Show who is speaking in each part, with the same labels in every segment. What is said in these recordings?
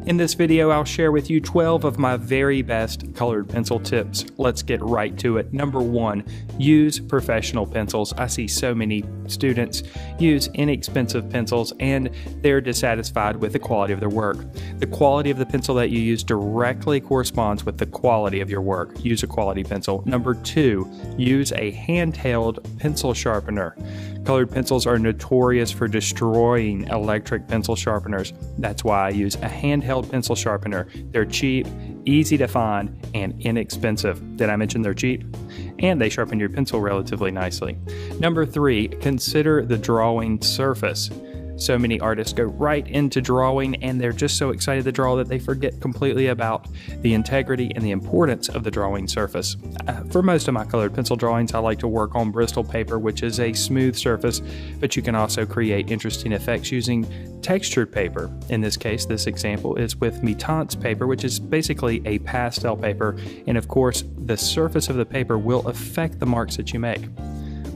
Speaker 1: In this video, I'll share with you 12 of my very best colored pencil tips. Let's get right to it. Number 1, use professional pencils. I see so many students use inexpensive pencils and they're dissatisfied with the quality of their work. The quality of the pencil that you use directly corresponds with the quality of your work. Use a quality pencil. Number 2, use a handheld pencil sharpener. Colored pencils are notorious for destroying electric pencil sharpeners. That's why I use a handheld pencil sharpener. They're cheap, easy to find, and inexpensive. Did I mention they're cheap? And they sharpen your pencil relatively nicely. Number 3, consider the drawing surface. So many artists go right into drawing and they're just so excited to draw that they forget completely about the integrity and the importance of the drawing surface. For most of my colored pencil drawings, I like to work on Bristol paper, which is a smooth surface, but you can also create interesting effects using textured paper. In this case, this example is with Mi-Teintes paper, which is basically a pastel paper, and of course, the surface of the paper will affect the marks that you make.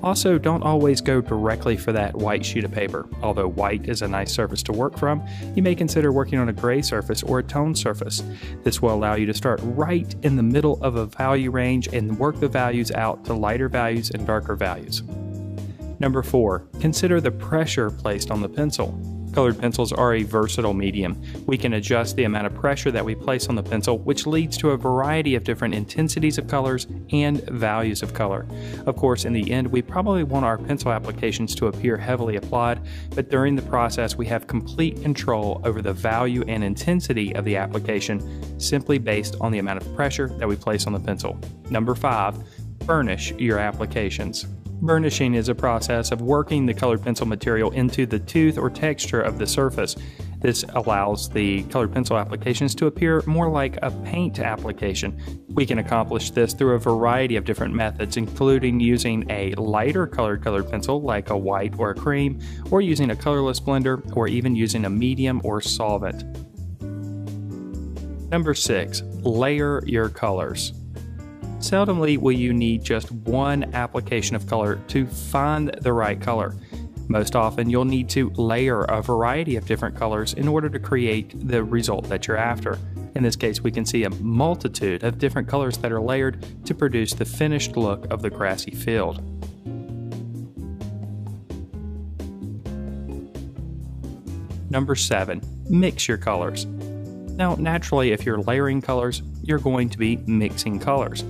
Speaker 1: Also, don't always go directly for that white sheet of paper. Although white is a nice surface to work from, you may consider working on a gray surface or a toned surface. This will allow you to start right in the middle of a value range and work the values out to lighter values and darker values. Number 4, consider the pressure placed on the pencil. Colored pencils are a versatile medium. We can adjust the amount of pressure that we place on the pencil, which leads to a variety of different intensities of colors and values of color. Of course, in the end, we probably want our pencil applications to appear heavily applied, but during the process, we have complete control over the value and intensity of the application simply based on the amount of pressure that we place on the pencil. Number 5, burnish your applications. Burnishing is a process of working the colored pencil material into the tooth or texture of the surface. This allows the colored pencil applications to appear more like a paint application. We can accomplish this through a variety of different methods, including using a lighter colored pencil like a white or a cream, or using a colorless blender, or even using a medium or solvent. Number 6, layer your colors. Seldomly will you need just one application of color to find the right color. Most often you'll need to layer a variety of different colors in order to create the result that you're after. In this case, we can see a multitude of different colors that are layered to produce the finished look of the grassy field. Number 7, mix your colors. Now, naturally, if you're layering colors, you're going to be mixing colors.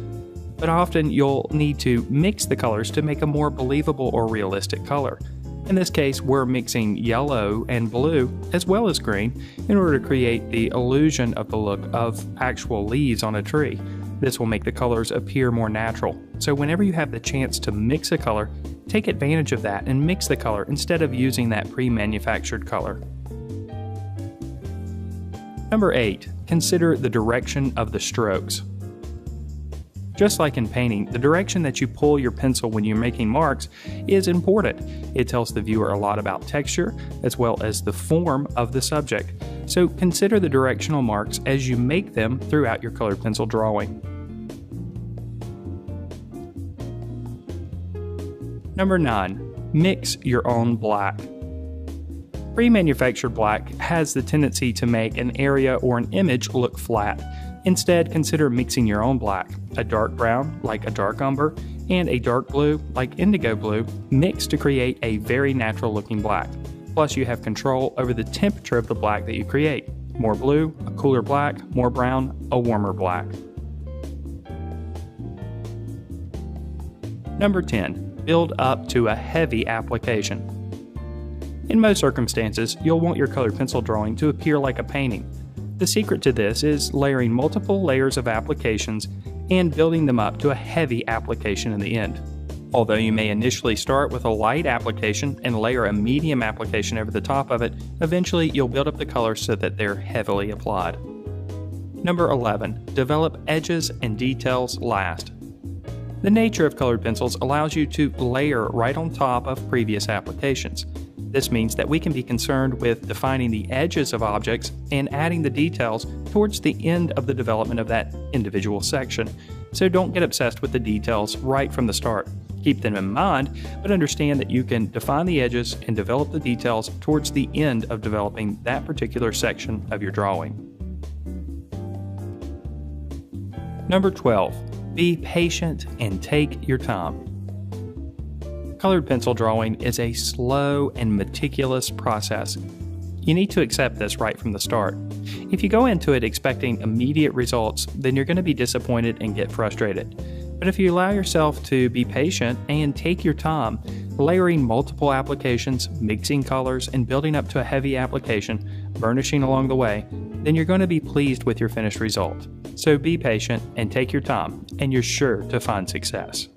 Speaker 1: But often you'll need to mix the colors to make a more believable or realistic color. In this case, we're mixing yellow and blue as well as green in order to create the illusion of the look of actual leaves on a tree. This will make the colors appear more natural. So whenever you have the chance to mix a color, take advantage of that and mix the color instead of using that pre-manufactured color. Number 8, consider the direction of the strokes. Just like in painting, the direction that you pull your pencil when you're making marks is important. It tells the viewer a lot about texture as well as the form of the subject. So consider the directional marks as you make them throughout your colored pencil drawing. Number 9, mix your own black. Pre-manufactured black has the tendency to make an area or an image look flat. Instead, consider mixing your own black, a dark brown like a dark umber, and a dark blue like indigo blue, mixed to create a very natural looking black. Plus, you have control over the temperature of the black that you create. More blue, a cooler black, more brown, a warmer black. Number 10, build up to a heavy application. In most circumstances, you'll want your colored pencil drawing to appear like a painting. The secret to this is layering multiple layers of applications and building them up to a heavy application in the end. Although you may initially start with a light application and layer a medium application over the top of it, eventually you'll build up the colors so that they're heavily applied. Number 11, develop edges and details last. The nature of colored pencils allows you to layer right on top of previous applications. This means that we can be concerned with defining the edges of objects and adding the details towards the end of the development of that individual section. So don't get obsessed with the details right from the start. Keep them in mind, but understand that you can define the edges and develop the details towards the end of developing that particular section of your drawing. Number 12, be patient and take your time. Colored pencil drawing is a slow and meticulous process. You need to accept this right from the start. If you go into it expecting immediate results, then you're going to be disappointed and get frustrated. But if you allow yourself to be patient and take your time, layering multiple applications, mixing colors, and building up to a heavy application, burnishing along the way, then you're going to be pleased with your finished result. So be patient and take your time, and you're sure to find success.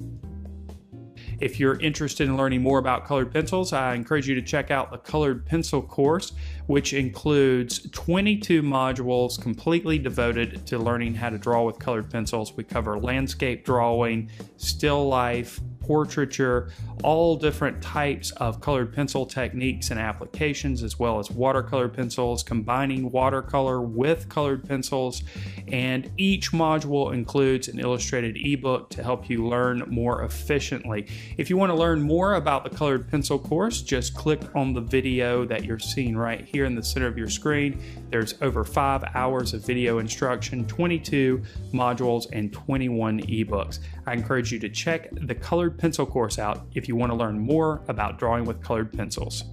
Speaker 1: If you're interested in learning more about colored pencils, I encourage you to check out the Colored Pencil course, which includes 22 modules completely devoted to learning how to draw with colored pencils. We cover landscape drawing, still life, portraiture, all different types of colored pencil techniques and applications, as well as watercolor pencils, combining watercolor with colored pencils. And each module includes an illustrated ebook to help you learn more efficiently. If you want to learn more about the Colored Pencil course, just click on the video that you're seeing right here in the center of your screen. There's over 5 hours of video instruction, 22 modules, and 21 ebooks. I encourage you to check the Colored Pencil course out if you want to learn more about drawing with colored pencils.